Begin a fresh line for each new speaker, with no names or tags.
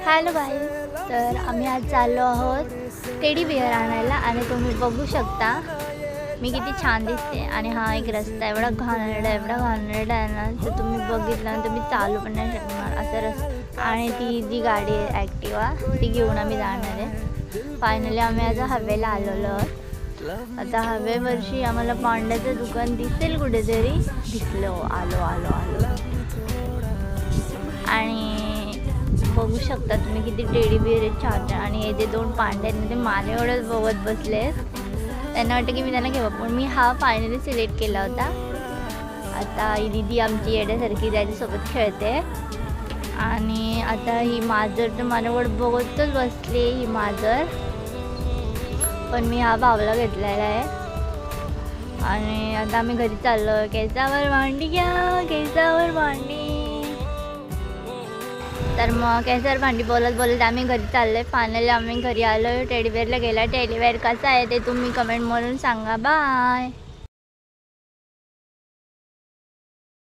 Hello guys, तर आम्ही आज चाललो आहोत टेडी बिअर आणायला आणि तुम्ही बघू शकता मी किती छान दिसते. आणि हा एक रस्ता एवढा घाणेरडा आहे ना, तर तुम्ही बघितलं तुम्ही चालू पण नाही शकणार असं रस्ता. आणि ती जी गाडी आहे ॲक्टिवा ती घेऊन आम्ही जाणार आहे. फायनली आम्ही आज हवेला आलेलो आहोत. आता हवेवरशी आम्हाला पांड्याचं दुकान दिसेल कुठेतरी. दिसलो, आलो आलो आलो आणि बघू शकता तुम्ही किती टेडी बिअर आहेत छान. आणि हे जे दोन पांडे आहेत ते माने एवढंच बघत बसले. त्यांना वाटतं की मी त्यांना घेऊ, पण मी हा फायनली सिलेक्ट केला होता. आता ही दीदी आमची येड्यासारखी त्याच्यासोबत खेळते. आणि आता ही मांजर तर माझ्यावर बघतच बसली. ही मांजर पण मी हा बावला घेतलेला आहे. आणि आता आम्ही घरी चाललो. केसावर भांडी घ्या, केसावर भांडी. तर मग केसावर भांडी बोलत बोलत आम्ही घरी चाललो आहे. फायनली आम्ही घरी आलो. टेडी बिअरला गेला. टेडी बिअर कसा आहे ते तुम्ही कमेंटमधून सांगा. बाय.